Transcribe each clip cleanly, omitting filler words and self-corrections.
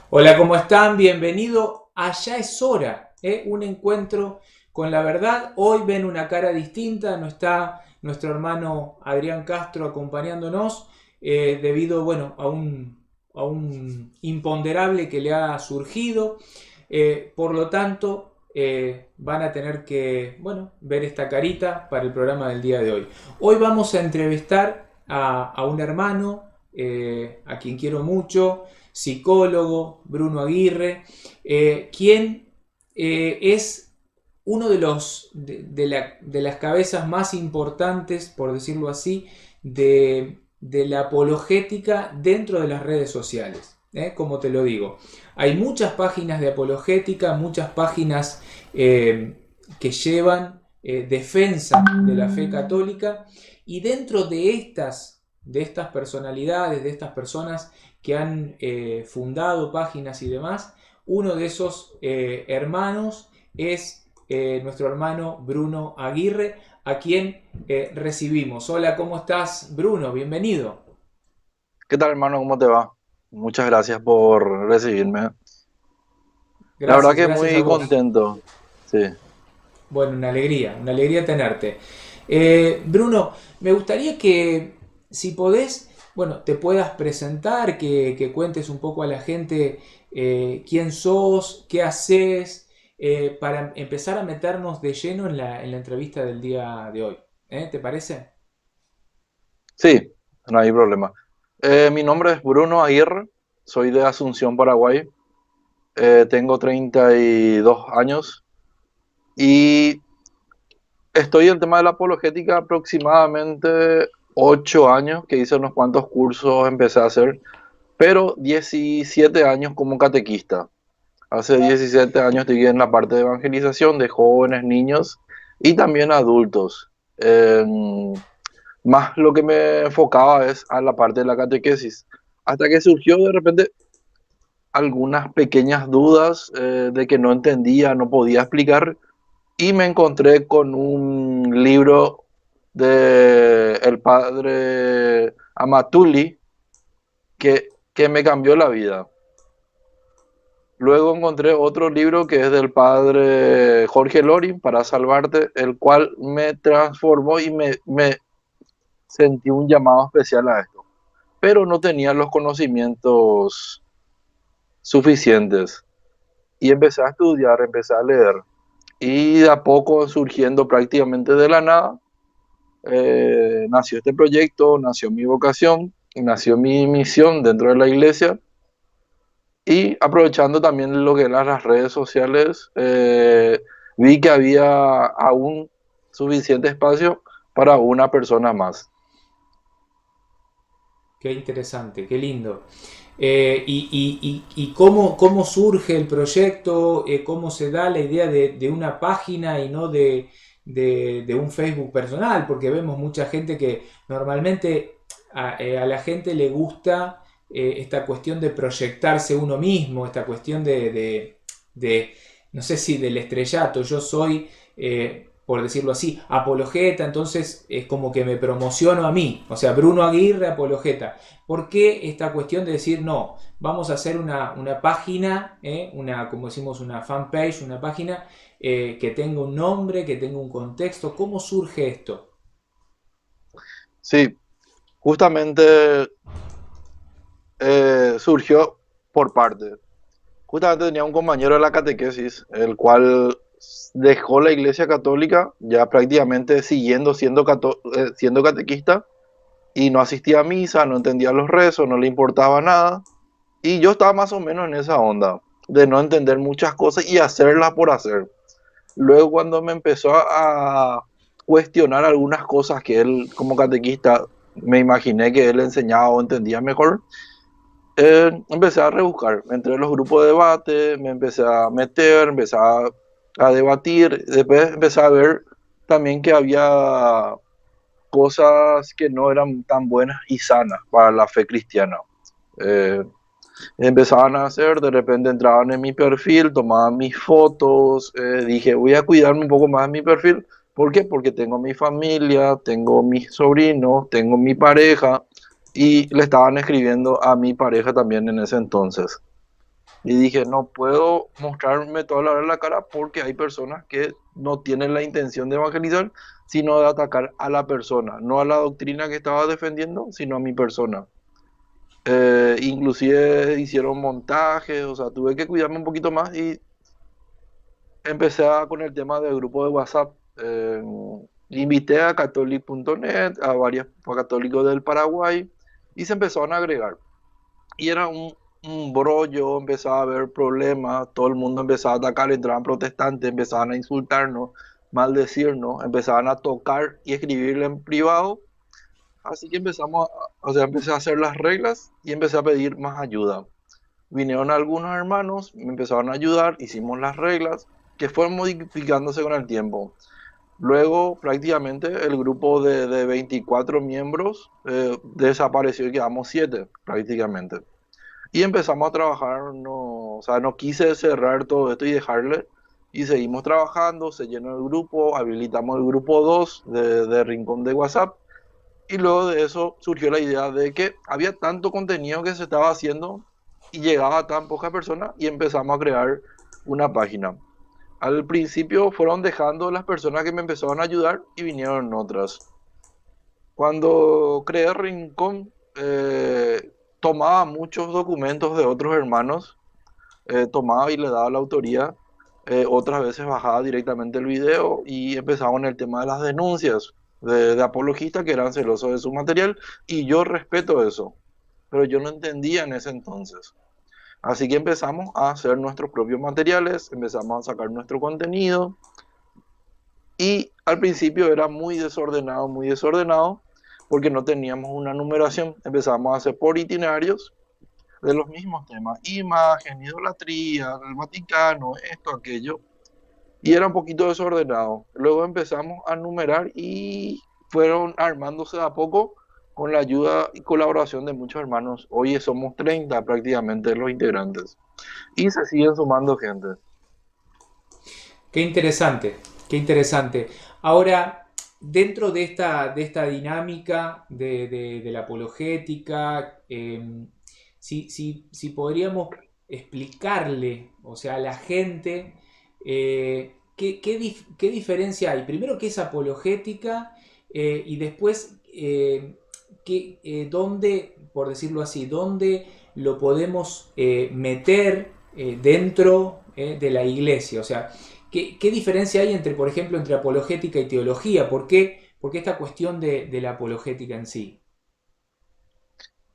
Hola, ¿cómo están? Bienvenido a Ya es hora, un encuentro con la verdad. Hoy ven una cara distinta, no está nuestro hermano Adrián Castro acompañándonos debido, bueno, a un imponderable que le ha surgido. Por lo tanto, van a tener que, bueno, ver esta carita para el programa del día de hoy. Hoy vamos a entrevistar a un hermano a quien quiero mucho, psicólogo, Bruno Aguirre, quien es uno de las cabezas más importantes, por decirlo así, de la apologética dentro de las redes sociales. Como te lo digo, hay muchas páginas de apologética, muchas páginas que llevan defensa de la fe católica, y dentro de estas personalidades, de estas personas que han fundado páginas y demás, uno de esos hermanos es nuestro hermano Bruno Aguirre, a quien recibimos. Hola, ¿cómo estás, Bruno? Bienvenido. ¿Qué tal, hermano? ¿Cómo te va? Muchas gracias por recibirme. La verdad Gracias, que gracias a muy vos. contento. Sí, Bueno, una alegría tenerte. Bruno, me gustaría que, si podés, bueno, te puedas presentar, que cuentes un poco a la gente quién sos, qué haces, para empezar a meternos de lleno en en la entrevista del día de hoy. ¿Te parece? sí, no hay problema. Mi nombre es Bruno Aguirre, soy de Asunción, Paraguay. Tengo 32 años y estoy en el tema de la apologética aproximadamente 8 años, que hice unos cuantos cursos, empecé a hacer, pero 17 años como catequista. Hace 17 años estoy en la parte de evangelización de jóvenes, niños y también adultos. Más lo que me enfocaba es a la parte de la catequesis. Hasta que surgió de repente algunas pequeñas dudas de que no entendía, no podía explicar, y me encontré con un libro de el padre Amatuli que me cambió la vida. Luego encontré otro libro que es del padre Jorge Loring, Para Salvarte, el cual me transformó y me sentí un llamado especial a esto, pero no tenía los conocimientos suficientes. Y empecé a estudiar, empecé a leer, y de a poco surgiendo prácticamente de la nada, nació este proyecto, nació mi vocación, nació mi misión dentro de la iglesia. Y aprovechando también lo que eran las redes sociales, vi que había aún suficiente espacio para una persona más. Qué interesante, qué lindo. Y cómo, cómo surge el proyecto, cómo se da la idea de una página y no de un Facebook personal, porque vemos mucha gente que normalmente a la gente le gusta esta cuestión de proyectarse uno mismo, esta cuestión de, no sé si del estrellato, yo soy, por decirlo así, apologeta, entonces es como que me promociono a mí, o sea, Bruno Aguirre, apologeta. ¿Por qué esta cuestión de decir, no, vamos a hacer una página, como decimos, una fanpage, una página que tenga un nombre, que tenga un contexto? ¿Cómo surge esto? Sí, justamente surgió por parte. Justamente tenía un compañero de la catequesis, el cual dejó la iglesia católica, ya prácticamente siguiendo siendo catequista, y no asistía a misa, no entendía los rezos, no le importaba nada. Y yo estaba más o menos en esa onda, de no entender muchas cosas y hacerlas por hacer. Luego cuando me empezó a cuestionar algunas cosas que él como catequista me imaginé que él enseñaba o entendía mejor, empecé a rebuscar. Entré en los grupos de debate, me empecé a meter, a debatir. Después empecé a ver también que había cosas que no eran tan buenas y sanas para la fe cristiana. Eh, Empezaban a hacer, de repente entraban en mi perfil, tomaban mis fotos, dije, voy a cuidarme un poco más de mi perfil. ¿Por qué? Porque tengo mi familia, tengo mis sobrinos, tengo mi pareja y le estaban escribiendo a mi pareja también en ese entonces. Y dije, no puedo mostrarme toda la hora la cara porque hay personas que no tienen la intención de evangelizar, sino de atacar a la persona, no a la doctrina que estaba defendiendo, sino a mi persona. Inclusive hicieron montajes, o sea, tuve que cuidarme un poquito más y con el tema del grupo de WhatsApp. Invité a catholic.net, a varios católicos del Paraguay y se empezaron a agregar. Y era un brollo, empezaba a haber problemas, todo el mundo empezaba a atacar, entraban protestantes, empezaban a insultarnos, maldecirnos, empezaban a tocar y escribirle en privado. Así que o sea, empecé a hacer las reglas y empecé a pedir más ayuda. Vinieron algunos hermanos, me empezaron a ayudar, hicimos las reglas que fueron modificándose con el tiempo. Luego, prácticamente, el grupo de 24 miembros desapareció y quedamos 7, prácticamente. Y empezamos a trabajar, no, o sea, no quise cerrar todo esto y dejarle. Y seguimos trabajando, se llenó el grupo, habilitamos el grupo 2 de Rincón de WhatsApp. Y luego de eso surgió la idea de que había tanto contenido que se estaba haciendo y llegaba a tan pocas personas y empezamos a crear una página. Al principio fueron dejando las personas que me empezaron a ayudar y vinieron otras. Cuando creé Rincón, tomaba muchos documentos de otros hermanos, tomaba y le daba la autoría. Otras veces bajaba directamente el video y empezaba en el tema de las denuncias de apologistas que eran celosos de su material y yo respeto eso, pero yo no entendía en ese entonces. Así que empezamos a hacer nuestros propios materiales, empezamos a sacar nuestro contenido y al principio era muy desordenado, porque no teníamos una numeración. Empezamos a hacer por itinerarios de los mismos temas, imagen, idolatría, el Vaticano, esto, aquello, y era un poquito desordenado. Luego empezamos a numerar y fueron armándose de a poco con la ayuda y colaboración de muchos hermanos. Hoy somos 30 prácticamente los integrantes y se siguen sumando gente. Qué interesante, qué interesante. Ahora, dentro de esta dinámica de la apologética, si podríamos explicarle, o sea, a la gente, qué diferencia hay. Primero, qué es apologética y después, dónde, por decirlo así, dónde lo podemos meter dentro de la iglesia. O sea, ¿qué diferencia hay entre, por ejemplo, entre apologética y teología? Por qué esta cuestión de la apologética en sí?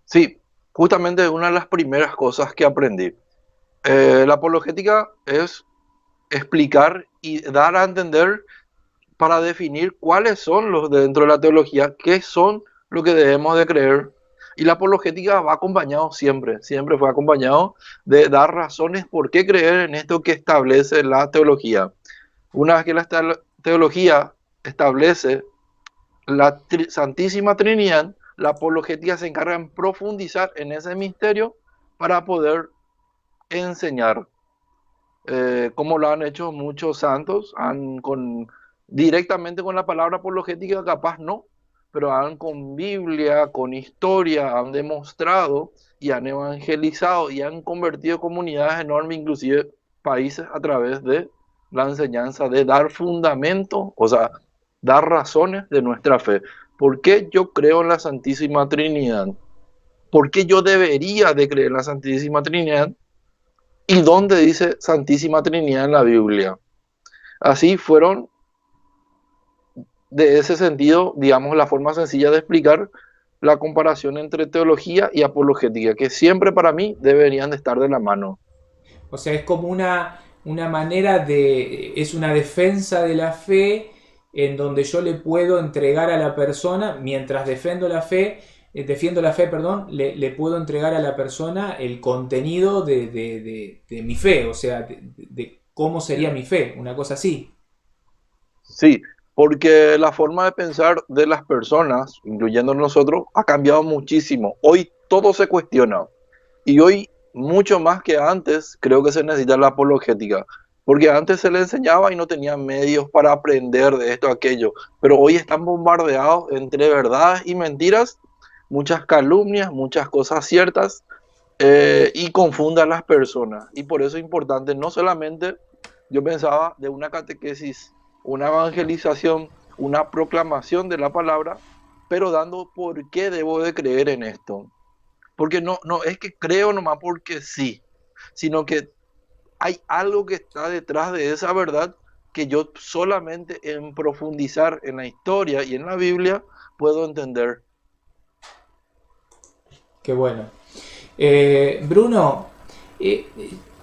Sí, justamente una de las primeras cosas que aprendí. La apologética es explicar y dar a entender para definir cuáles son los dentro de la teología, qué son lo que debemos de creer. Y la apologética va acompañado siempre, siempre fue acompañado de dar razones por qué creer en esto que establece la teología. Una vez que la teología establece la Santísima Trinidad, la apologética se encarga en profundizar en ese misterio para poder enseñar, como lo han hecho muchos santos, directamente con la palabra apologética capaz no, pero han con Biblia, con historia, han demostrado y han evangelizado y han convertido comunidades enormes, inclusive países, a través de la enseñanza de dar fundamento, o sea, dar razones de nuestra fe. ¿Por qué yo creo en la Santísima Trinidad? ¿Por qué yo debería de creer en la Santísima Trinidad? ¿Y dónde dice Santísima Trinidad en la Biblia? Así fueron, de ese sentido, digamos, la forma sencilla de explicar la comparación entre teología y apologética, que siempre para mí deberían de estar de la mano. O sea, es como una manera de, es una defensa de la fe en donde yo le puedo entregar a la persona, mientras defiendo la fe, perdón, le puedo entregar a la persona el contenido de mi fe, o sea, de cómo sería mi fe, una cosa así. Sí, porque la forma de pensar de las personas, incluyendo nosotros, ha cambiado muchísimo. Hoy todo se cuestiona. Y hoy mucho más que antes, creo que se necesita la apologética, porque antes se le enseñaba y no tenía medios para aprender de esto, aquello, pero hoy están bombardeados entre verdades y mentiras, muchas calumnias, muchas cosas ciertas, y confunde a las personas. Y por eso es importante, no solamente, yo pensaba, de una catequesis, una evangelización, una proclamación de la palabra, pero dando por qué debo de creer en esto. Porque no es que creo nomás porque sí, sino que hay algo que está detrás de esa verdad que yo solamente en profundizar en la historia y en la Biblia puedo entender. Qué bueno. Bruno, eh,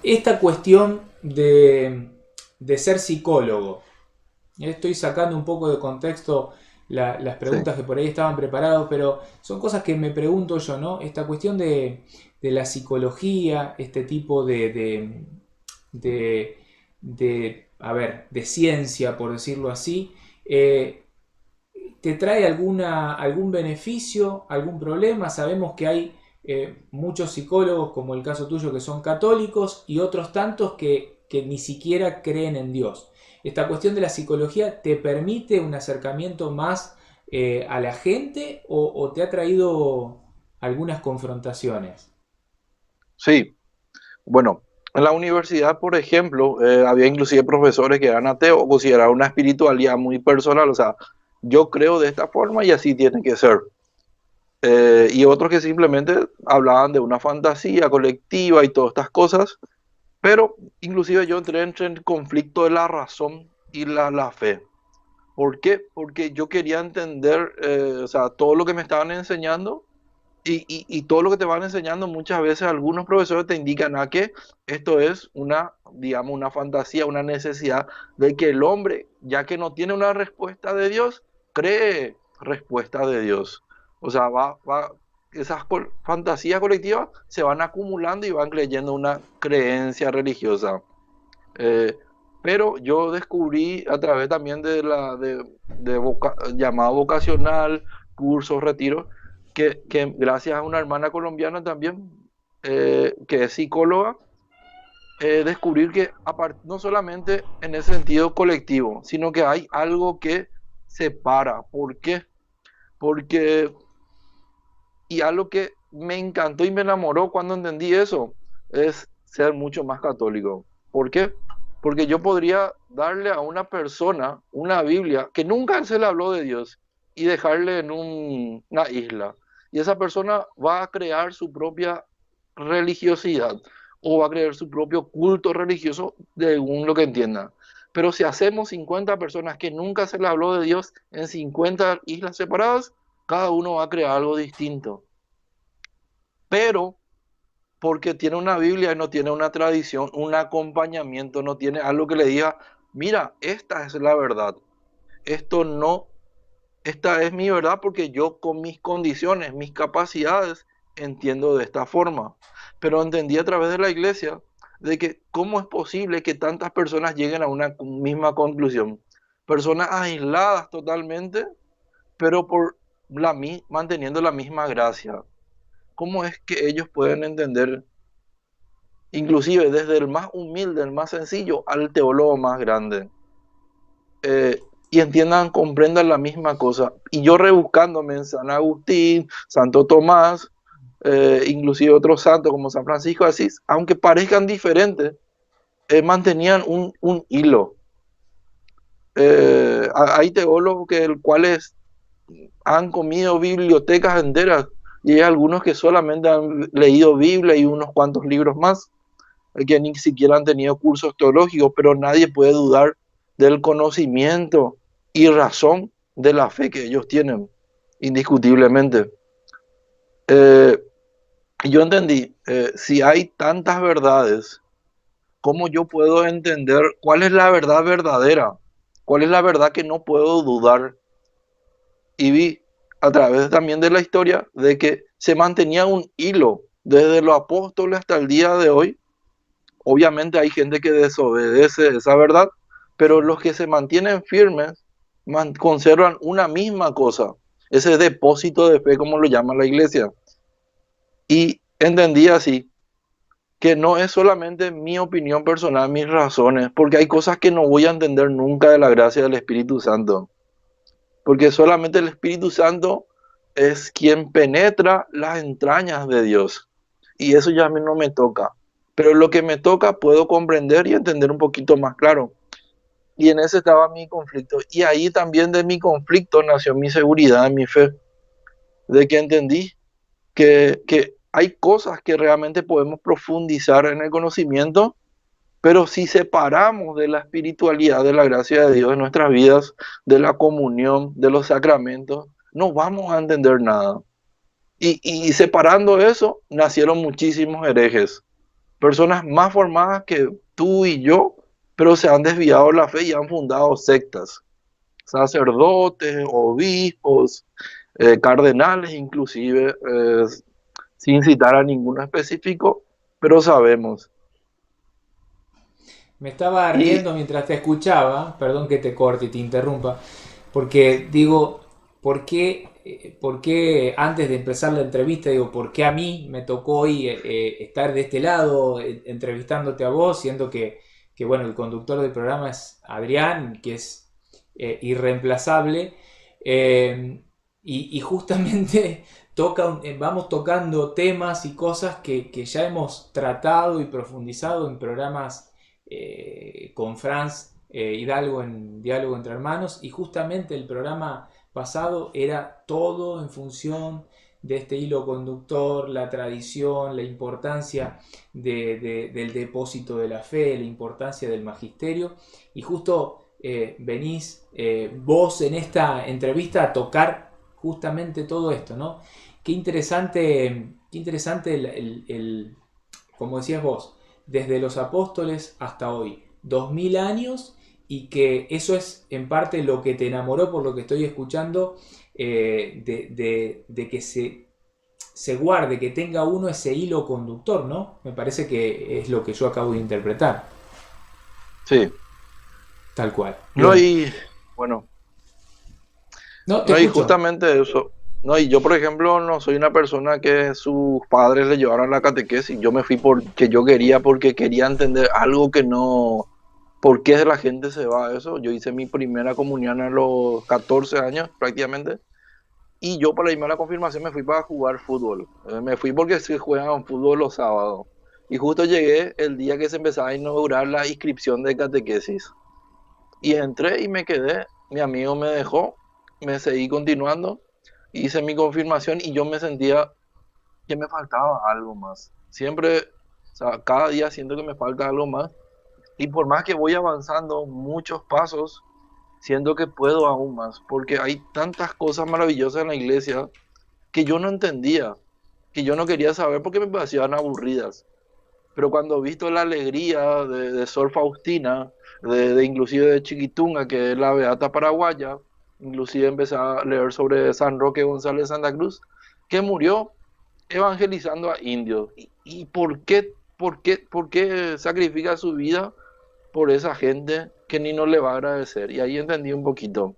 esta cuestión de ser psicólogo, estoy sacando un poco de contexto las Sí, preguntas que por ahí estaban preparadas, pero son cosas que me pregunto yo, ¿no? Esta cuestión de la psicología, este tipo de, a ver, de ciencia, por decirlo así, eh, ¿te trae algún beneficio, algún problema? Sabemos que hay muchos psicólogos, como el caso tuyo, que son católicos y otros tantos que ni siquiera creen en Dios. ¿Esta cuestión de la psicología te permite un acercamiento más a la gente o te ha traído algunas confrontaciones? sí. Bueno, en la universidad, por ejemplo, había inclusive profesores que eran ateos o consideraban una espiritualidad muy personal, o sea, yo creo de esta forma y así tiene que ser. Y otros que simplemente hablaban de una fantasía colectiva y todas estas cosas, pero inclusive yo entré entre el conflicto de la razón y la fe. ¿Por qué? Porque yo quería entender, o sea, todo lo que me estaban enseñando y todo lo que te van enseñando, muchas veces algunos profesores te indican a que esto es una, digamos, una fantasía, una necesidad de que el hombre, ya que no tiene una respuesta de Dios, cree respuesta de Dios. O sea, esas fantasías colectivas se van acumulando y van creyendo una creencia religiosa. Eh, pero yo descubrí a través también de llamado vocacional, cursos, retiros, que gracias a una hermana colombiana también, que es psicóloga, descubrir que no solamente en ese sentido colectivo, sino que hay algo que separa. ¿Por qué? Porque, y algo que me encantó y me enamoró cuando entendí eso, es ser mucho más católico. ¿Por qué? Porque yo podría darle a una persona una Biblia que nunca se le habló de Dios y dejarle en una isla. Y esa persona va a crear su propia religiosidad o va a crear su propio culto religioso según lo que entienda. Pero si hacemos 50 personas que nunca se le habló de Dios en 50 islas separadas, cada uno va a crear algo distinto. Pero porque tiene una Biblia y no tiene una tradición, un acompañamiento, no tiene algo que le diga, mira, esta es la verdad. Esto no, esta es mi verdad porque yo con mis condiciones, mis capacidades, entiendo de esta forma. Pero entendí a través de la iglesia de que cómo es posible que tantas personas lleguen a una misma conclusión. Personas aisladas totalmente, pero manteniendo la misma gracia. ¿Cómo es que ellos pueden entender, inclusive desde el más humilde, el más sencillo, al teólogo más grande? Y entiendan, comprendan la misma cosa. Y yo rebuscándome en San Agustín, Santo Tomás, inclusive otros santos como San Francisco de Asís, aunque parezcan diferentes, mantenían un hilo. Hay teólogos que el cuales han comido bibliotecas enteras y hay algunos que solamente han leído Biblia y unos cuantos libros más, que ni siquiera han tenido cursos teológicos, pero nadie puede dudar del conocimiento y razón de la fe que ellos tienen, indiscutiblemente. Eh, yo entendí, si hay tantas verdades, ¿cómo yo puedo entender cuál es la verdad verdadera? ¿Cuál es la verdad que no puedo dudar? Y vi a través también de la historia de que se mantenía un hilo desde los apóstoles hasta el día de hoy. Obviamente hay gente que desobedece esa verdad, pero los que se mantienen firmes conservan una misma cosa, ese depósito de fe, como lo llama la iglesia. Y entendí así, que no es solamente mi opinión personal, mis razones, porque hay cosas que no voy a entender nunca de la gracia del Espíritu Santo, porque solamente el Espíritu Santo es quien penetra las entrañas de Dios, y eso ya a mí no me toca, pero lo que me toca puedo comprender y entender un poquito más claro. Y en ese estaba mi conflicto. Y ahí también de mi conflicto nació mi seguridad, mi fe, de que entendí que hay cosas que realmente podemos profundizar en el conocimiento, pero si separamos de la espiritualidad, de la gracia de Dios en nuestras vidas, de la comunión, de los sacramentos, no vamos a entender nada. Y separando eso, nacieron muchísimos herejes, personas más formadas que tú y yo, pero se han desviado de la fe y han fundado sectas, sacerdotes, obispos, cardenales inclusive, sin citar a ninguno específico, pero sabemos. Me estaba Y riendo mientras te escuchaba, perdón que te corte y te interrumpa, porque digo, por qué antes de empezar la entrevista, digo, por qué a mí me tocó hoy estar de este lado entrevistándote a vos, siendo que, bueno, el conductor del programa es Adrián, que es irreemplazable, y justamente vamos tocando temas y cosas que ya hemos tratado y profundizado en programas con Franz Hidalgo en Diálogo entre Hermanos, y justamente el programa pasado era todo en función de este hilo conductor, la tradición, la importancia del depósito de la fe, la importancia del magisterio, y justo venís vos en esta entrevista a tocar justamente todo esto, ¿no? Qué interesante como decías vos, desde los apóstoles hasta hoy, 2000 años, y que eso es en parte lo que te enamoró, por lo que estoy escuchando, de que se guarde, que tenga uno ese hilo conductor, ¿no? Me parece que es lo que yo acabo de interpretar, sí, tal cual. no, Bien. y bueno, No, te no, y escucho. justamente eso. No, y yo, por ejemplo, no soy una persona que sus padres le llevaron a la catequesis. Yo me fui porque yo quería, porque quería entender algo que no. ¿Por qué la gente se va a eso? Yo hice mi primera comunión a los 14 años prácticamente. Y yo para irme a la confirmación me fui para jugar fútbol. Me fui porque se juegan fútbol los sábados. Y justo llegué el día que se empezaba a inaugurar la inscripción de catequesis. Y entré y me quedé. Mi amigo me dejó, me seguí continuando, hice mi confirmación y yo me sentía que me faltaba algo más. Siempre, o sea, cada día siento que me falta algo más. Y por más que voy avanzando muchos pasos, siento que puedo aún más, porque hay tantas cosas maravillosas en la iglesia que yo no entendía, que yo no quería saber porque me parecían aburridas. Pero cuando he visto la alegría de Sor Faustina, de inclusive de Chiquitunga, que es la beata paraguaya, inclusive empecé a leer sobre San Roque González Santa Cruz, que murió evangelizando a indios. ¿Y por qué sacrifica su vida por esa gente que ni nos le va a agradecer? Y ahí entendí un poquito.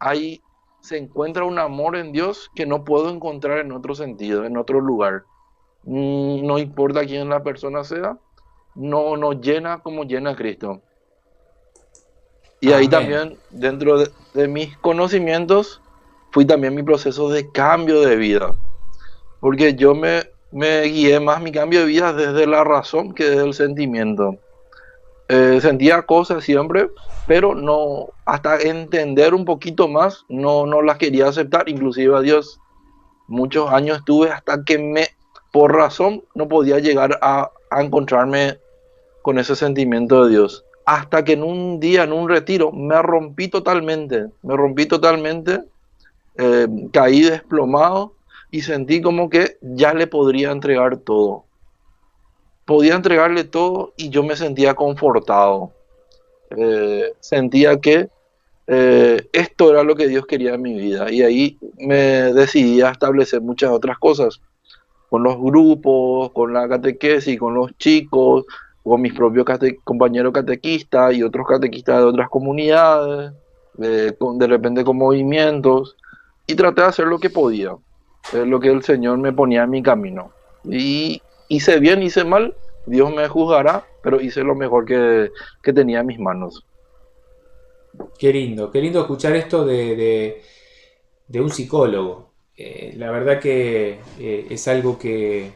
Ahí se encuentra un amor en Dios que no puedo encontrar en otro sentido, en otro lugar. No importa quién la persona sea, no nos llena como llena a Cristo. Y ahí Amén. también, dentro de mis conocimientos, fui también mi proceso de cambio de vida. Porque yo me guié más mi cambio de vida desde la razón que desde el sentimiento. Sentía cosas siempre, pero no, hasta entender un poquito más, no las quería aceptar, inclusive a Dios. Muchos años estuve hasta que por razón, no podía llegar a encontrarme con ese sentimiento de Dios. Hasta que en un día, en un retiro, me rompí totalmente, caí desplomado y sentí como que ya le podría entregar todo. Podía entregarle todo y yo me sentía confortado. Sentía que esto era lo que Dios quería en mi vida y ahí me decidí a establecer muchas otras cosas con los grupos, con la catequesis, con los chicos, con mis propios compañeros catequistas y otros catequistas de otras comunidades, de repente con movimientos, y traté de hacer lo que podía, lo que el Señor me ponía en mi camino. Y hice bien, hice mal, Dios me juzgará, pero hice lo mejor que tenía en mis manos. Qué lindo escuchar esto de un psicólogo. La verdad que es algo que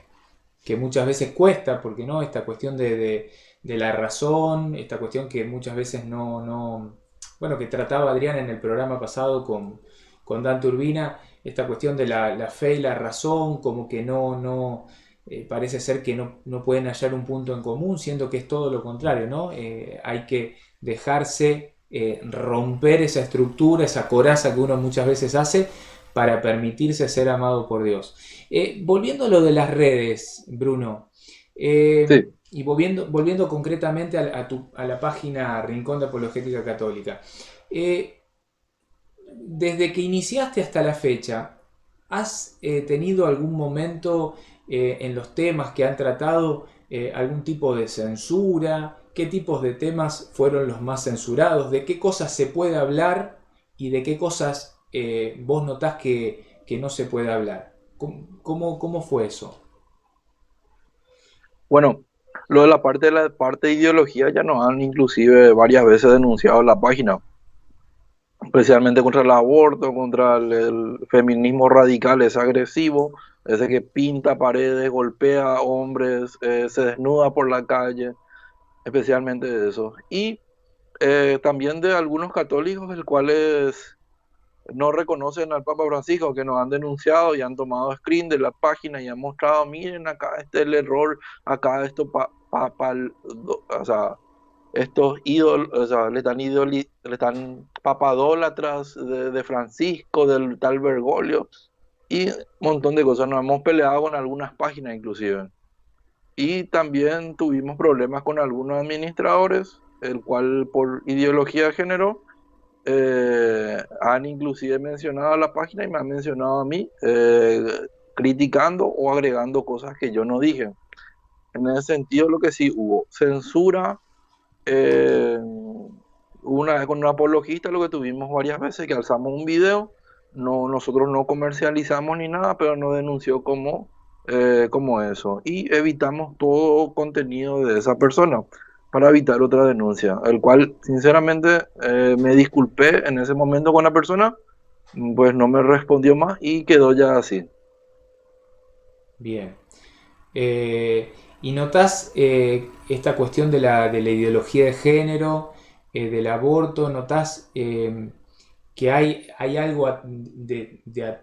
muchas veces cuesta, porque no, esta cuestión de la razón, esta cuestión que muchas veces bueno, que trataba Adrián en el programa pasado con Dante Urbina, esta cuestión de la fe y la razón, como que parece ser que no pueden hallar un punto en común, siendo que es todo lo contrario, ¿no? Hay que dejarse romper esa estructura, esa coraza que uno muchas veces hace para permitirse ser amado por Dios. Volviendo a lo de las redes, Bruno, Sí. y volviendo concretamente a la página Rincón de Apologética Católica, eh, desde que iniciaste hasta la fecha, ¿has tenido algún momento en los temas que han tratado algún tipo de censura? ¿Qué tipos de temas fueron los más censurados? ¿De qué cosas se puede hablar y de qué cosas vos notás que no se puede hablar? ¿Cómo fue eso? Bueno, lo de la parte de ideología ya nos han inclusive varias veces denunciado en la página, especialmente contra el aborto, contra el feminismo radical, es agresivo, ese que pinta paredes, golpea a hombres, se desnuda por la calle, especialmente de eso. Y también de algunos católicos, el cuales no reconocen al Papa Francisco, que nos han denunciado y han tomado screen de la página y han mostrado, miren, acá está el error, acá esto, o sea, estos ídolos, o sea, le están papadólatras de Francisco, del tal Bergoglio, y un montón de cosas. Nos hemos peleado con algunas páginas inclusive. Y también tuvimos problemas con algunos administradores, el cual por ideología de género han inclusive mencionado a la página y me han mencionado a mí, criticando o agregando cosas que yo no dije. En ese sentido, lo que sí hubo censura. Una vez con un apologista, lo que tuvimos varias veces, que alzamos un video, no, nosotros no comercializamos ni nada, pero nos denunció como eso. Y evitamos todo contenido de esa persona para evitar otra denuncia, el cual sinceramente me disculpé en ese momento con la persona, pues no me respondió más y quedó ya así. Bien. ¿Y notás esta cuestión de la ideología de género, del aborto? ¿Notás que hay algo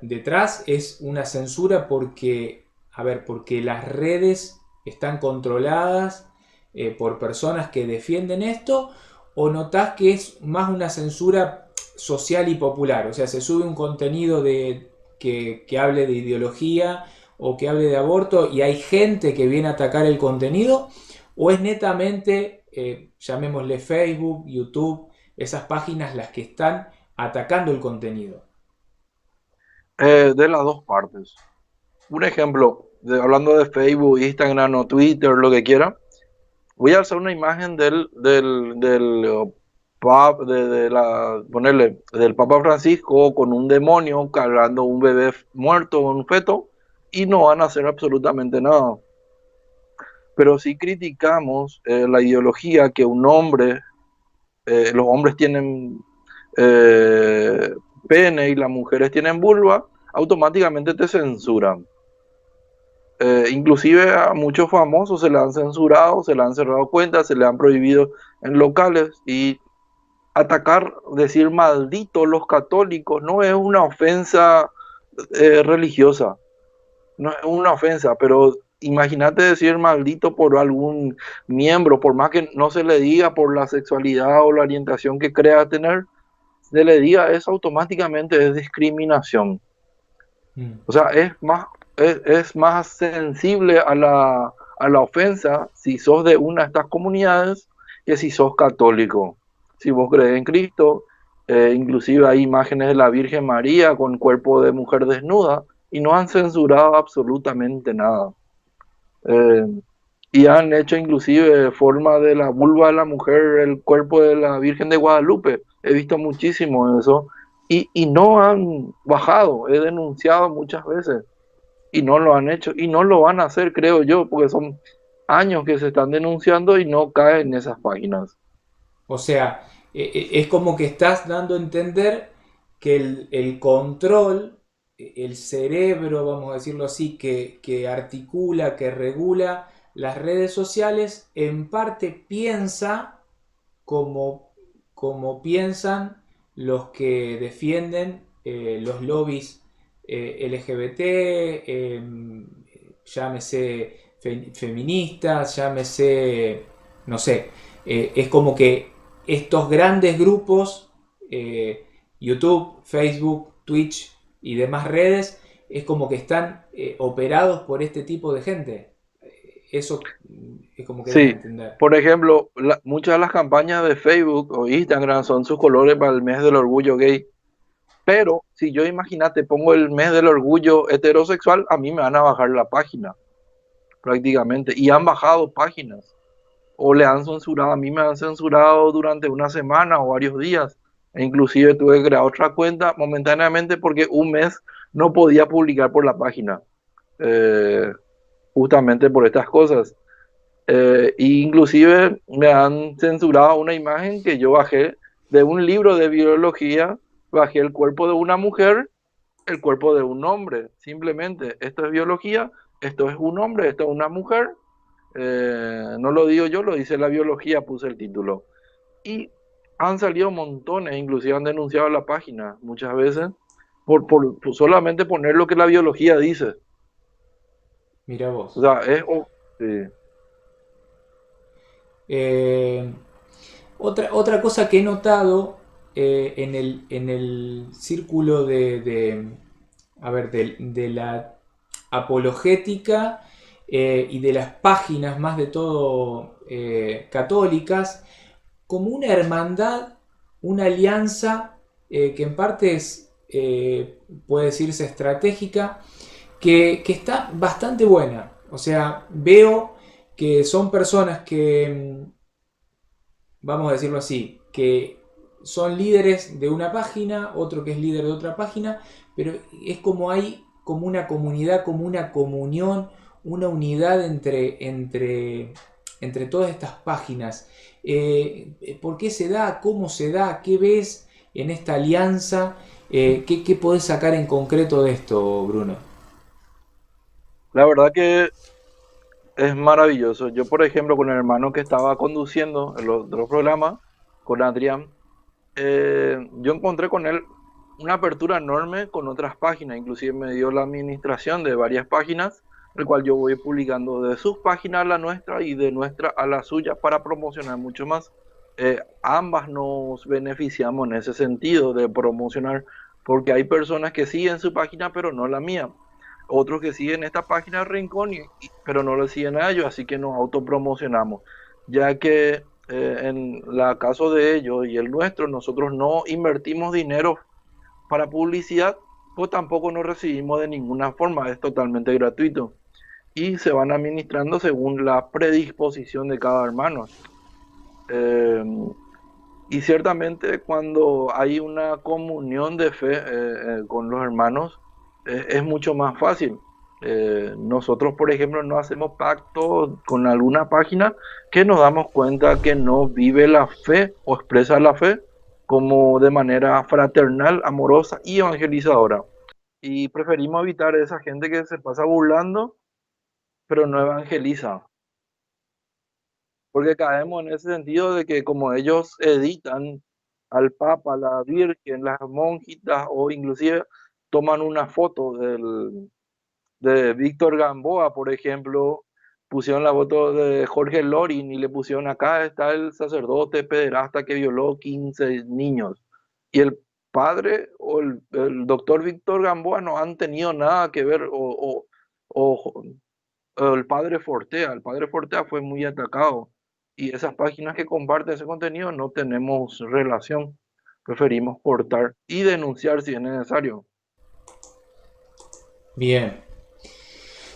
detrás? ¿Es una censura porque, a ver, porque las redes están controladas por personas que defienden esto? ¿O notás que es más una censura social y popular? O sea, se sube un contenido que hable de ideología o que hable de aborto y hay gente que viene a atacar el contenido, o es netamente, llamémosle Facebook, YouTube, esas páginas las que están atacando el contenido. De las dos partes. Un ejemplo, hablando de Facebook, Instagram o Twitter, lo que quiera. Voy a hacer una imagen ponerle, del Papa Francisco con un demonio cargando un bebé muerto, un feto, y no van a hacer absolutamente nada. Pero si criticamos la ideología que un hombre, los hombres tienen eh, pene y las mujeres tienen vulva, automáticamente te censuran. Inclusive a muchos famosos se le han censurado, se le han cerrado cuentas, se le han prohibido en locales y atacar, decir maldito los católicos no es una ofensa religiosa, no es una ofensa, pero imagínate decir maldito por algún miembro, por más que no se le diga por la sexualidad o la orientación que crea tener, se le diga eso automáticamente es discriminación. Mm. O sea, es más sensible a la ofensa si sos de una de estas comunidades que si sos católico. Si vos crees en Cristo, inclusive hay imágenes de la Virgen María con cuerpo de mujer desnuda y no han censurado absolutamente nada. Eh, y han hecho inclusive forma de la vulva de la mujer, el cuerpo de la Virgen de Guadalupe. He visto muchísimo eso y no han bajado. He denunciado muchas veces y no lo han hecho y no lo van a hacer, creo yo, porque son años que se están denunciando y no caen en esas páginas. O sea, es como que estás dando a entender que el control, el cerebro, vamos a decirlo así, que articula, que regula las redes sociales, en parte piensa como, como piensan los que defienden los lobbies LGBT, llámese feministas, llámese, no sé, es como que estos grandes grupos, YouTube, Facebook, Twitch y demás redes, es como que están operados por este tipo de gente. Eso es como que das a Sí, entender. por ejemplo, muchas de las campañas de Facebook o Instagram son sus colores para el mes del orgullo gay. Pero si yo, imagínate, pongo el mes del orgullo heterosexual, a mí me van a bajar la página prácticamente. Y han bajado páginas. O le han censurado, a mí me han censurado durante una semana o varios días. E inclusive tuve que crear otra cuenta momentáneamente porque un mes no podía publicar por la página. eh, Justamente por estas cosas. Y inclusive me han censurado una imagen que yo bajé de un libro de biología, bajé el cuerpo de una mujer, el cuerpo de un hombre, simplemente, esto es biología, esto es un hombre, esto es una mujer, no lo digo yo, lo dice la biología, puse el título. Y han salido montones, inclusive han denunciado la página muchas veces por solamente poner lo que la biología dice. Mira O vos. sea, sí, Eh, otra cosa que he notado en el círculo a ver, de la apologética y de las páginas más de todo católicas, como una hermandad, una alianza que en parte es, puede decirse estratégica, que está bastante buena. O sea, veo que son personas que vamos a decirlo así, que son líderes de una página, otro que es líder de otra página, pero es como hay como una comunidad, como una comunión, una unidad entre todas estas páginas. ¿Por qué se da? ¿Cómo se da? ¿Qué ves en esta alianza? ¿Qué podés sacar en concreto de esto, Bruno? la verdad que es maravilloso. Yo, por ejemplo, con el hermano que estaba conduciendo el otro programa, con Adrián, yo encontré con él una apertura enorme con otras páginas. Inclusive me dio la administración de varias páginas, el cual yo voy publicando de sus páginas a la nuestra y de nuestra a la suya para promocionar mucho más. Ambas nos beneficiamos en ese sentido de promocionar, porque hay personas que siguen su página, pero no la mía. Otros que siguen esta página Rincón, pero no lo siguen a ellos, así que nos autopromocionamos, ya que en el caso de ellos y el nuestro, nosotros no invertimos dinero para publicidad, pues tampoco nos recibimos de ninguna forma, es totalmente gratuito y se van administrando según la predisposición de cada hermano. Eh, y ciertamente cuando hay una comunión de fe con los hermanos, es mucho más fácil. Nosotros, por ejemplo, no hacemos pacto con alguna página que nos damos cuenta que no vive la fe o expresa la fe como de manera fraternal, amorosa y evangelizadora. Y preferimos evitar esa gente que se pasa burlando, pero no evangeliza. Porque caemos en ese sentido de que como ellos editan al Papa, la Virgen, las monjitas o inclusive toman una foto de Víctor Gamboa, por ejemplo, pusieron la foto de Jorge Lorin y le pusieron acá está el sacerdote pederasta que violó 15 niños. Y el padre o el doctor Víctor Gamboa no han tenido nada que ver o el padre Fortea fue muy atacado y esas páginas que comparten ese contenido no tenemos relación, preferimos cortar y denunciar si es necesario. Bien.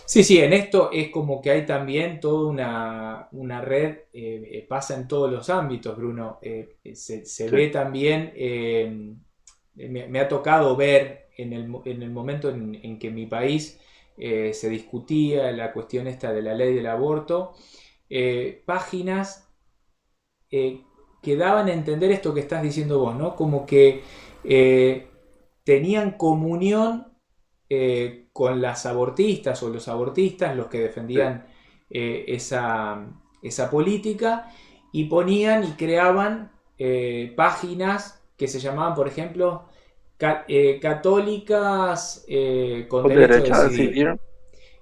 Sí, sí, en esto es como que hay también toda una red, pasa en todos los ámbitos, Bruno. Se Sí, ve también, me ha tocado ver en el momento en que mi país se discutía la cuestión esta de la ley del aborto, páginas eh, que daban a entender esto que estás diciendo vos, ¿no? Como que eh, tenían comunión con las abortistas o los abortistas, los que Sí. defendían esa política, y ponían y creaban páginas que se llamaban, por ejemplo, católicas con Con derecho a derecho a decidir. decidir.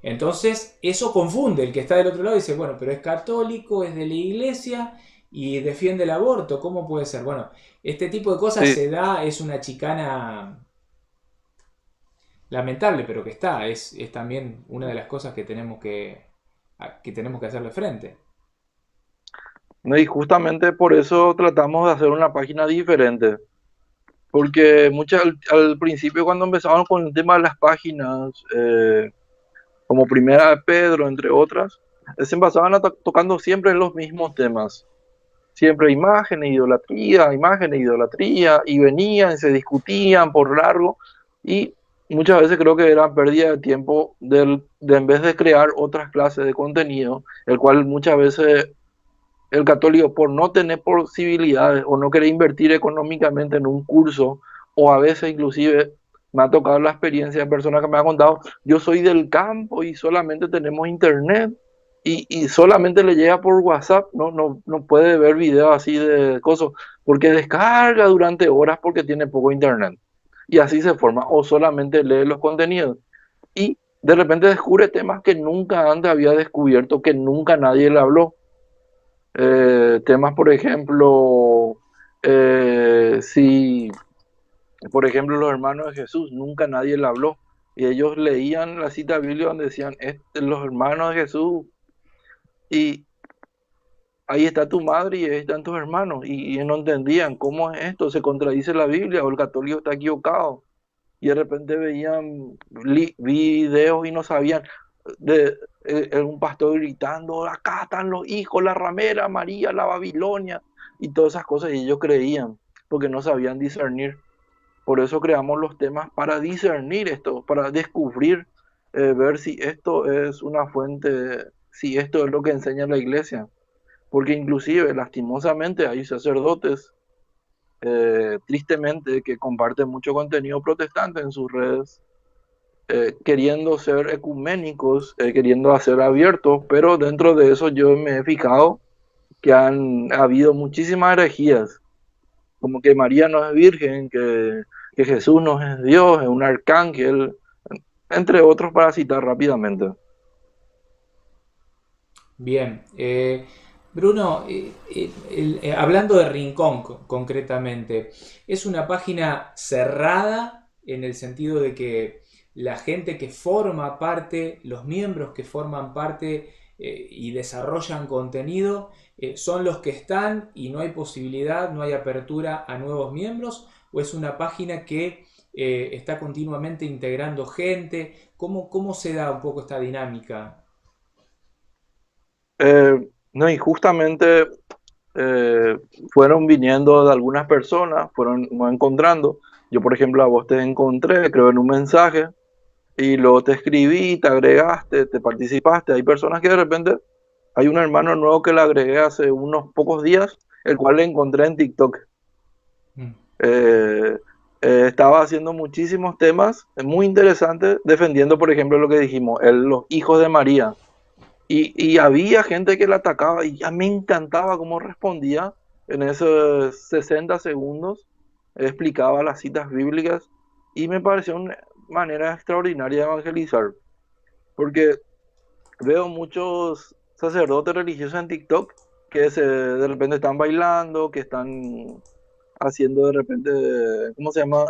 Entonces, eso confunde. El que está del otro lado dice, bueno, pero es católico, es de la iglesia y defiende el aborto. ¿Cómo puede ser? Bueno, este tipo de cosas Sí, se da, es una chicana lamentable, pero que está. Es también una de las cosas que tenemos que hacerle frente. ¿no? Y justamente por eso tratamos de hacer una página diferente. Porque al principio cuando empezamos con el tema de las páginas, como Primera de Pedro, entre otras, se pasaban tocando siempre los mismos temas. Siempre imagen e idolatría, y venían, se discutían por largo, y muchas veces creo que era pérdida de tiempo de en vez de crear otras clases de contenido, el cual muchas veces el católico por no tener posibilidades o no querer invertir económicamente en un curso, o a veces inclusive me ha tocado la experiencia de personas que me han contado, yo soy del campo y solamente tenemos internet y solamente le llega por WhatsApp, no puede ver videos así de cosas, porque descarga durante horas porque tiene poco internet. Y así se forma, o solamente lee los contenidos. Y de repente descubre temas que nunca antes había descubierto, que nunca nadie le habló. Temas, por ejemplo, si, por ejemplo, los hermanos de Jesús, nunca nadie le habló. Y ellos leían la cita bíblica donde decían, los hermanos de Jesús, y ahí está tu madre y ahí están tus hermanos. Y no entendían cómo es esto, se contradice la Biblia o el católico está equivocado. Y de repente veían videos y no sabían de un pastor gritando, acá están los hijos, la ramera, María, la Babilonia, y todas esas cosas, y ellos creían, porque no sabían discernir. Por eso creamos los temas para discernir esto, para descubrir, ver si esto es una fuente, si esto es lo que enseña la iglesia. Porque inclusive, lastimosamente, hay sacerdotes, tristemente, que comparten mucho contenido protestante en sus redes, queriendo ser ecuménicos, queriendo hacer abiertos, pero dentro de eso yo me he fijado que han habido muchísimas herejías, como que María no es virgen, que Jesús no es Dios, es un arcángel, entre otros para citar rápidamente. Bien. Bruno, hablando de Rincón concretamente, ¿es una página cerrada en el sentido de que la gente que forma parte, los miembros que forman parte y desarrollan contenido, son los que están y no hay posibilidad, no hay apertura a nuevos miembros? ¿O es una página que está continuamente integrando gente? ¿Cómo se da un poco esta dinámica? No, y justamente eh, fueron viniendo de algunas personas, fueron nos encontrando. Yo, por ejemplo, a vos te encontré, creo, en un mensaje, y luego te escribí, te agregaste, te participaste. Hay personas que de repente, hay un hermano nuevo que le agregué hace unos pocos días, el cual le encontré en TikTok. Mm. Eh, Estaba haciendo muchísimos temas muy interesantes, defendiendo, por ejemplo, lo que dijimos, los hijos de María. Y había gente que le atacaba y ya me encantaba cómo respondía en esos 60 segundos, explicaba las citas bíblicas y me pareció una manera extraordinaria de evangelizar, porque veo muchos sacerdotes religiosos en TikTok que de repente están bailando, que están haciendo de repente, ¿cómo se llama?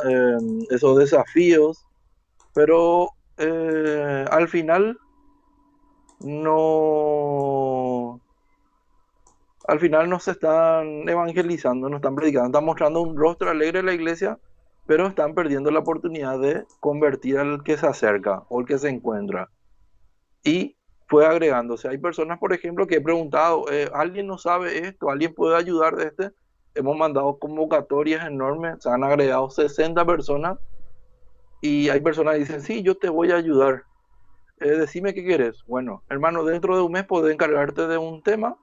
Esos desafíos, pero al final no, al final no se están evangelizando, no están predicando, están mostrando un rostro alegre de la iglesia, pero están perdiendo la oportunidad de convertir al que se acerca o el que se encuentra. Y fue agregándose. Hay personas, por ejemplo, que he preguntado, ¿alguien no sabe esto? ¿Alguien puede ayudar de este? Hemos mandado convocatorias enormes, se han agregado 60 personas y hay personas que dicen, sí, yo te voy a ayudar. decime qué quieres. Bueno, hermano, dentro de un mes podés encargarte de un tema.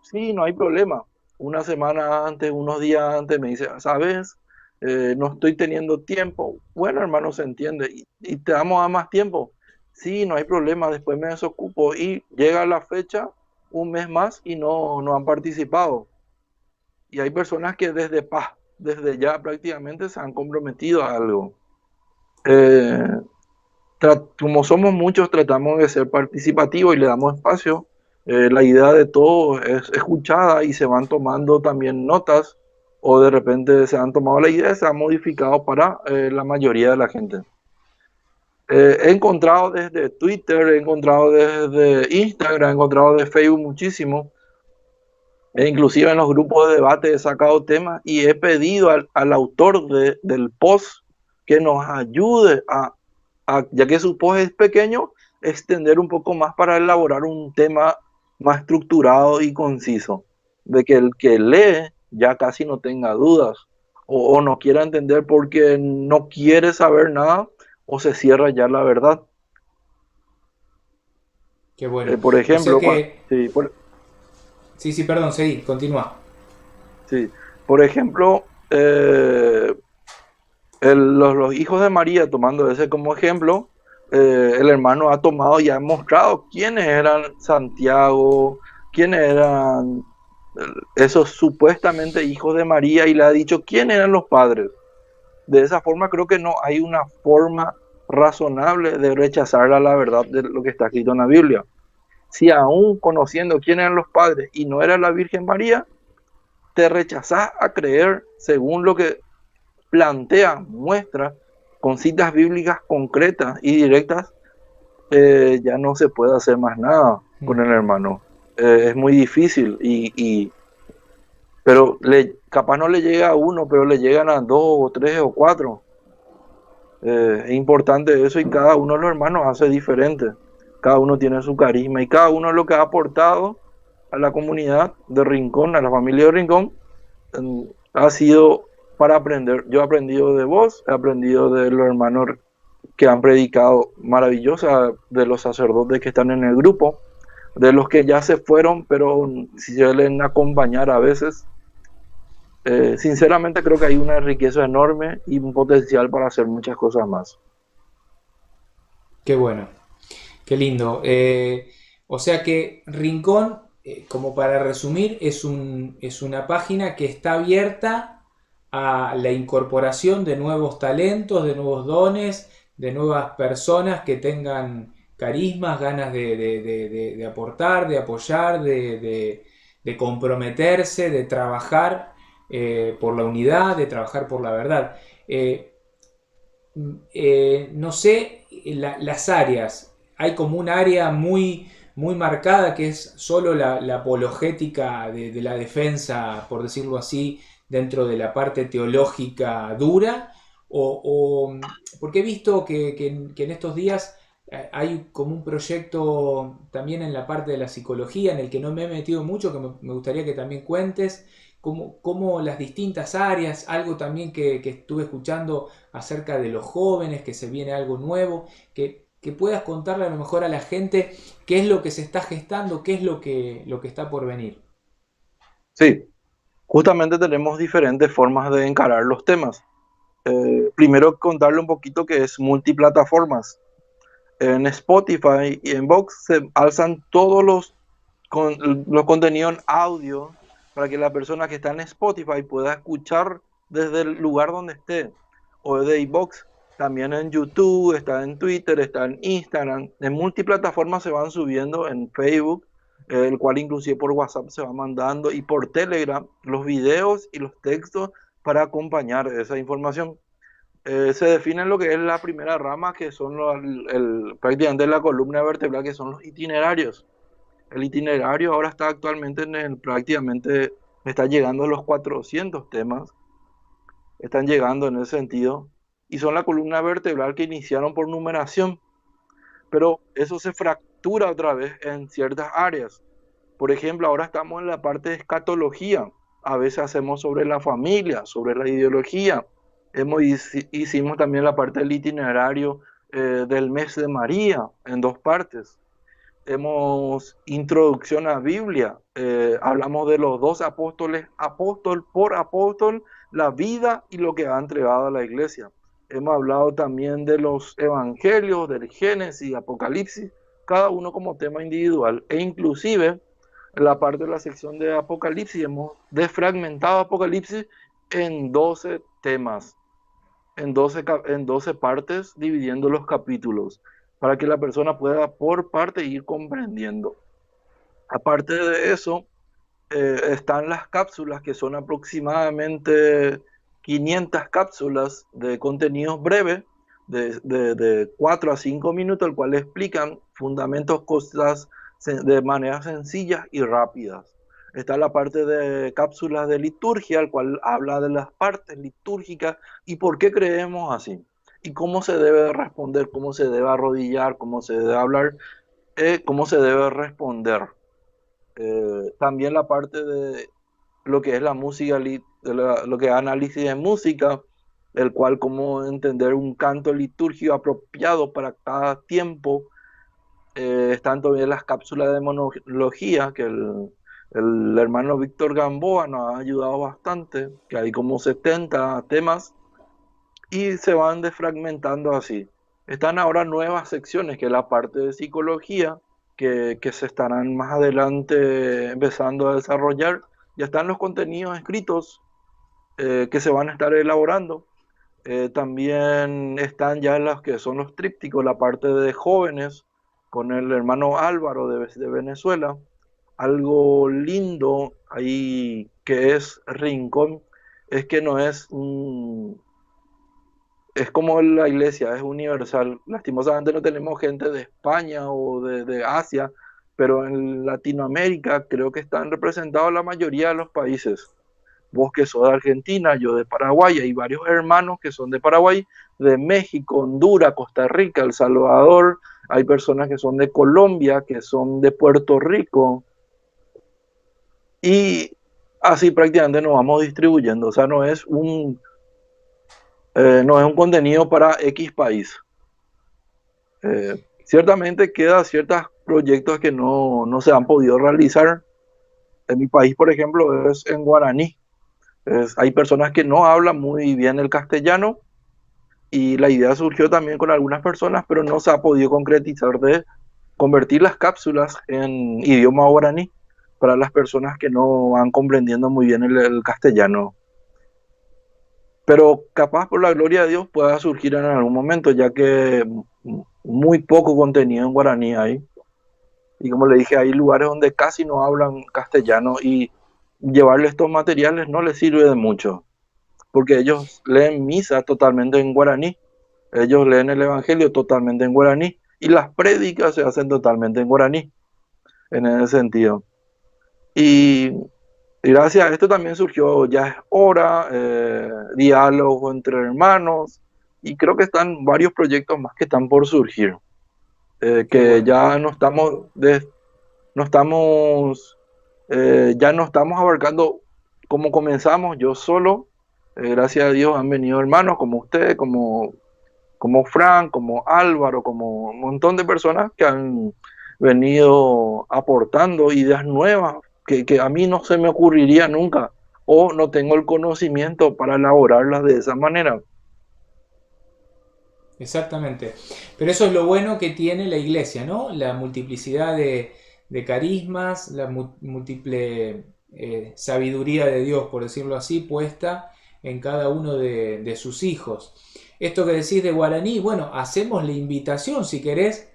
Sí, no hay problema. Una semana antes, unos días antes me dice, ¿sabes? No estoy teniendo tiempo. Bueno, hermano, se entiende. Y te damos a más tiempo. Sí, no hay problema. Después me desocupo. Y llega la fecha, un mes más y no han participado. Y hay personas que desde ya prácticamente se han comprometido a algo. Eh, Como somos muchos, tratamos de ser participativos y le damos espacio. La idea de todos es escuchada y se van tomando también notas o de repente se han tomado la idea y se ha modificado para la mayoría de la gente. He encontrado desde Twitter, he encontrado desde Instagram, he encontrado de Facebook muchísimo, e inclusive en los grupos de debate he sacado temas y he pedido al autor del post que nos ayude ya que su post es pequeño, extender un poco más para elaborar un tema más estructurado y conciso, de que el que lee ya casi no tenga dudas o no quiera entender porque no quiere saber nada o se cierra ya la verdad. Qué bueno. Por O sea ejemplo, que, sí, sí, sí, perdón, seguí, continúa. sí, por ejemplo, los hijos de María, tomando ese como ejemplo, el hermano ha tomado y ha mostrado quiénes eran Santiago, quiénes eran esos supuestamente hijos de María y le ha dicho quiénes eran los padres. De esa forma creo que no hay una forma razonable de rechazar la verdad de lo que está escrito en la Biblia. Si aún conociendo quiénes eran los padres y no era la Virgen María, te rechazás a creer según lo que plantea, muestra con citas bíblicas concretas y directas, ya no se puede hacer más nada Mm. con el hermano. Es muy difícil, pero capaz no le llega a uno, pero le llegan a dos o tres o cuatro. Es importante eso y cada uno de los hermanos hace diferente. Cada uno tiene su carisma y cada uno lo que ha aportado a la comunidad de Rincón, a la familia de Rincón, ha sido para aprender. Yo he aprendido de vos, he aprendido de los hermanos que han predicado maravillosa, de los sacerdotes que están en el grupo, de los que ya se fueron, pero si suelen acompañar a veces. Sinceramente creo que hay una riqueza enorme y un potencial para hacer muchas cosas más. Qué bueno, qué lindo. O sea que Rincón, como para resumir, es una página que está abierta a la incorporación de nuevos talentos, de nuevos dones, de nuevas personas que tengan carismas, ganas de aportar, de apoyar, de comprometerse, de trabajar por la unidad, de trabajar por la verdad. No sé, las áreas. Hay como un área muy marcada que es solo la apologética de la defensa, por decirlo así, dentro de la parte teológica dura. Porque he visto que en estos días hay como un proyecto también en la parte de la psicología en el que no me he metido mucho, que me gustaría que también cuentes. Cómo las distintas áreas, algo también que estuve escuchando acerca de los jóvenes, que se viene algo nuevo, que puedas contarle a lo mejor a la gente qué es lo que se está gestando, qué es lo que está por venir. Sí, justamente tenemos diferentes formas de encarar los temas. Primero contarle un poquito que es multiplataformas. En Spotify y en Vox se alzan todos los contenidos en audio para que la persona que está en Spotify pueda escuchar desde el lugar donde esté. O de iVoox, también en YouTube, está en Twitter, está en Instagram. En multiplataformas se van subiendo en Facebook, el cual inclusive por WhatsApp se va mandando, y por Telegram los videos y los textos para acompañar esa información. Se define lo que es la primera rama, que son prácticamente la columna vertebral, que son los itinerarios. El itinerario ahora está actualmente prácticamente, está llegando a los 400 temas, están llegando en ese sentido, y son la columna vertebral que iniciaron por numeración, pero eso se fractura otra vez en ciertas áreas. Por ejemplo, ahora estamos en la parte de escatología. A veces hacemos sobre la familia, sobre la ideología. Hicimos también la parte del itinerario del mes de María en 2 partes. Hemos introducción a Biblia, hablamos de los 12 apóstoles, apóstol por apóstol, la vida y lo que ha entregado a la iglesia. Hemos hablado también de los evangelios, del Génesis, Apocalipsis, cada uno como tema individual, e inclusive en la parte de la sección de Apocalipsis hemos desfragmentado Apocalipsis en 12 temas, en 12 partes, dividiendo los capítulos, para que la persona pueda por parte ir comprendiendo. Aparte de eso, están las cápsulas, que son aproximadamente 500 cápsulas de contenidos breves, de 4 a 5 minutos, el cual explican fundamentos, cosas de manera sencillas y rápidas. Está la parte de cápsulas de liturgia, el cual habla de las partes litúrgicas y por qué creemos así, y cómo se debe responder, cómo se debe arrodillar, cómo se debe hablar, cómo se debe responder. También la parte de lo que es la música, lo que es análisis de música, el cual cómo entender un canto litúrgico apropiado para cada tiempo. Están también las cápsulas de monología, que el hermano Víctor Gamboa nos ha ayudado bastante, que hay como 70 temas y se van desfragmentando así. Están ahora nuevas secciones, que es la parte de psicología, que se estarán más adelante empezando a desarrollar. Ya están los contenidos escritos, que se van a estar elaborando. También están ya los que son los trípticos, la parte de jóvenes, con el hermano Álvaro de Venezuela. Algo lindo ahí que es Rincón, es que no es es como la iglesia, es universal. Lastimosamente no tenemos gente de España o de Asia, pero en Latinoamérica creo que están representados la mayoría de los países. Vos que sos de Argentina, yo de Paraguay, hay varios hermanos que son de Paraguay, de México, Honduras, Costa Rica, El Salvador, hay personas que son de Colombia, que son de Puerto Rico, y así prácticamente nos vamos distribuyendo. O sea, no es un contenido para X país. Ciertamente quedan ciertos proyectos que no se han podido realizar. En mi país, por ejemplo, es en guaraní. Hay personas que no hablan muy bien el castellano y la idea surgió también con algunas personas, pero no se ha podido concretizar de convertir las cápsulas en idioma guaraní para las personas que no van comprendiendo muy bien el castellano. Pero capaz por la gloria de Dios pueda surgir en algún momento, ya que muy poco contenido en guaraní hay. Y como le dije, hay lugares donde casi no hablan castellano y llevarle estos materiales no les sirve de mucho, porque ellos leen misa totalmente en guaraní, ellos leen el evangelio totalmente en guaraní y las prédicas se hacen totalmente en guaraní, en ese sentido. Y gracias a esto también surgió Ya es Hora, diálogo entre hermanos, y creo que están varios proyectos más que están por surgir, Qué que bueno. ya no estamos, ya no estamos abarcando como comenzamos, yo solo. Gracias a Dios han venido hermanos como usted, como Frank, como Álvaro, como un montón de personas que han venido aportando ideas nuevas que a mí no se me ocurriría nunca, o no tengo el conocimiento para elaborarlas de esa manera. Exactamente. Pero eso es lo bueno que tiene la iglesia, ¿no? La multiplicidad de carismas, la múltiple sabiduría de Dios, por decirlo así, puesta en cada uno de sus hijos. Esto que decís de guaraní, bueno, hacemos la invitación, si querés,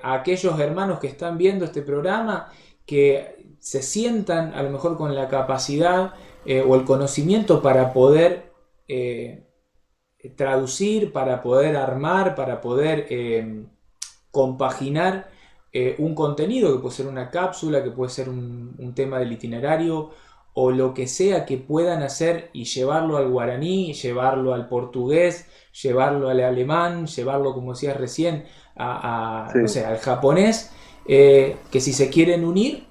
a aquellos hermanos que están viendo este programa, que se sientan a lo mejor con la capacidad o el conocimiento para poder traducir, para poder armar, para poder compaginar un contenido que puede ser una cápsula, que puede ser un tema del itinerario o lo que sea que puedan hacer y llevarlo al guaraní, llevarlo al portugués, llevarlo al alemán, llevarlo, como decías recién, Sí, no sé, al japonés, que si se quieren unir,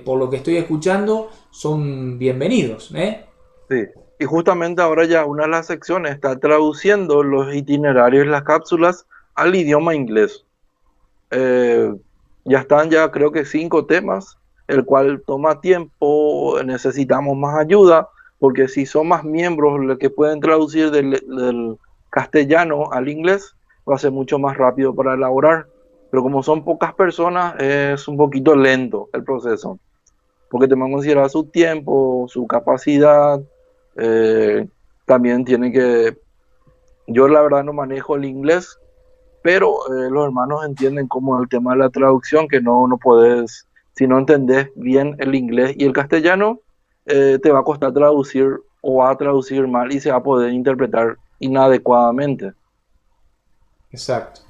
por lo que estoy escuchando, son bienvenidos, ¿eh? sí. Y justamente ahora ya una de las secciones está traduciendo los itinerarios y las cápsulas al idioma inglés. Eh, ya están ya creo que 5 temas, el cual toma tiempo, necesitamos más ayuda, porque si son más miembros los que pueden traducir del castellano al inglés, va a ser mucho más rápido para elaborar. Pero como son pocas personas, es un poquito lento el proceso, porque tenemos que considerar su tiempo, su capacidad. eh, También tiene que, yo la verdad no manejo el inglés, pero los hermanos entienden cómo el tema de la traducción, que no puedes, si no entendés bien el inglés y el castellano, te va a costar traducir o va a traducir mal y se va a poder interpretar inadecuadamente. Exacto.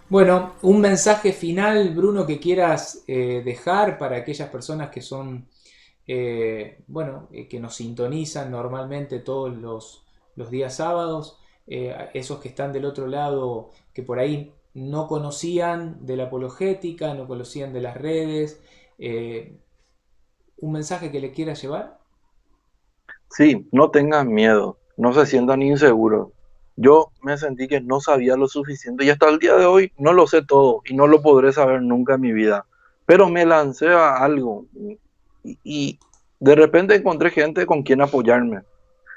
Bueno, un mensaje final, Bruno, que quieras dejar para aquellas personas que son, que nos sintonizan normalmente todos los días sábados, esos que están del otro lado, que por ahí no conocían de la apologética, no conocían de las redes, eh, un mensaje que le quieras llevar. Sí, no tengan miedo, no se sientan inseguros. Yo me sentí que no sabía lo suficiente y hasta el día de hoy no lo sé todo y no lo podré saber nunca en mi vida. Pero me lancé a algo y de repente encontré gente con quien apoyarme.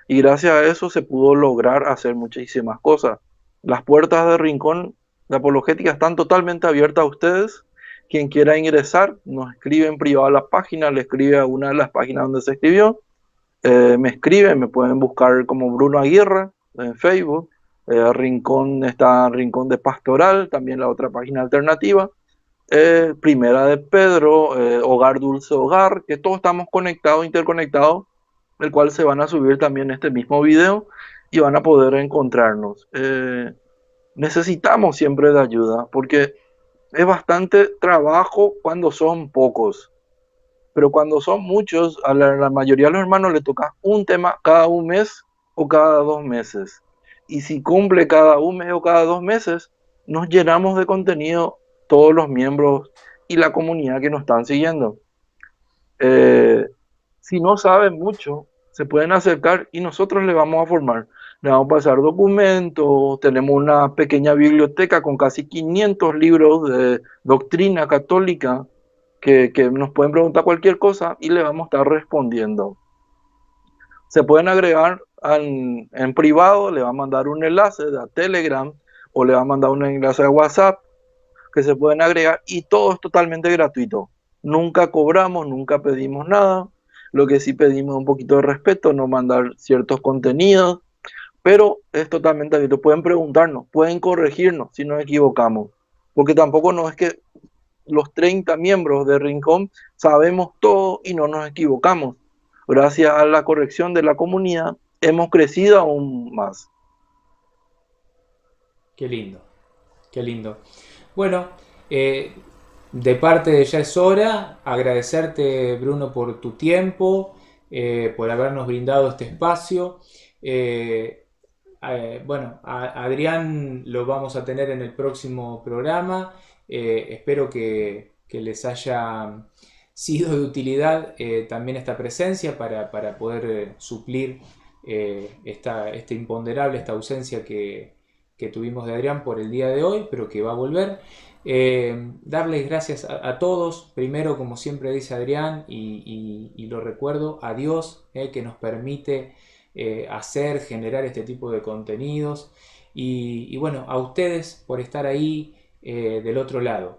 Y gracias a eso se pudo lograr hacer muchísimas cosas. Las puertas de Rincón de Apologética están totalmente abiertas a ustedes. Quien quiera ingresar, nos escribe en privado a la página, le escribe a una de las páginas donde se escribió, me escriben, me pueden buscar como Bruno Aguirre en Facebook. Rincón está Rincón de Pastoral, también la otra página alternativa. Primera de Pedro, Hogar Dulce Hogar, que todos estamos conectados, interconectados, el cual se van a subir también este mismo video y van a poder encontrarnos. Necesitamos siempre de ayuda porque es bastante trabajo cuando son pocos, pero cuando son muchos, a la mayoría de los hermanos le toca un tema cada un mes o cada 2 meses. Y si cumple cada un mes o cada 2 meses, nos llenamos de contenido todos los miembros y la comunidad que nos están siguiendo. Eh, si no saben mucho, se pueden acercar y nosotros les vamos a formar. Le vamos a pasar documentos, tenemos una pequeña biblioteca con casi 500 libros de doctrina católica que nos pueden preguntar cualquier cosa y le vamos a estar respondiendo. Se pueden agregar en privado, le va a mandar un enlace de Telegram o le va a mandar un enlace de WhatsApp que se pueden agregar y todo es totalmente gratuito. Nunca cobramos, nunca pedimos nada. Lo que sí pedimos es un poquito de respeto, no mandar ciertos contenidos, pero es totalmente abierto. Pueden preguntarnos, pueden corregirnos si nos equivocamos, porque tampoco no es que los 30 miembros de Rincón sabemos todo y no nos equivocamos. Gracias a la corrección de la comunidad hemos crecido aún más. Qué lindo, qué lindo. Bueno, eh, de parte de Ya es Hora, agradecerte, Bruno, por tu tiempo, por habernos brindado este espacio. Eh, Adrián lo vamos a tener en el próximo programa. Espero que les haya sido de utilidad también esta presencia para poder suplir esta imponderable, esta ausencia que tuvimos de Adrián por el día de hoy, pero que va a volver. Darles gracias a todos, primero como siempre dice Adrián, y lo recuerdo, a Dios, que nos permite generar este tipo de contenidos, y bueno, a ustedes por estar ahí del otro lado.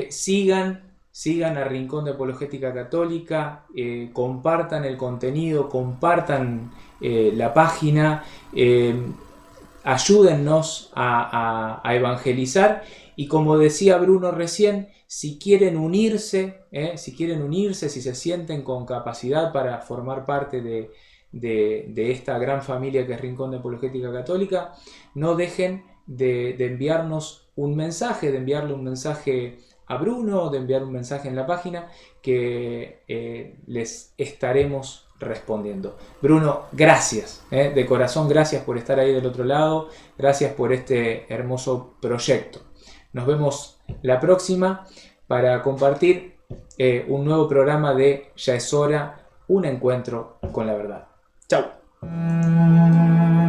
Sigan a Rincón de Apologética Católica, compartan el contenido, compartan la página, ayúdennos a evangelizar, y como decía Bruno recién, si se sienten con capacidad para formar parte de esta gran familia que es Rincón de Apologética Católica, no dejen de enviarnos un mensaje, de enviarle un mensaje a Bruno, de enviar un mensaje en la página, que les estaremos respondiendo. Bruno, gracias, de corazón, gracias por estar ahí del otro lado, gracias por este hermoso proyecto. Nos vemos la próxima para compartir un nuevo programa de Ya es Hora, un encuentro con la verdad. Chao. Chau.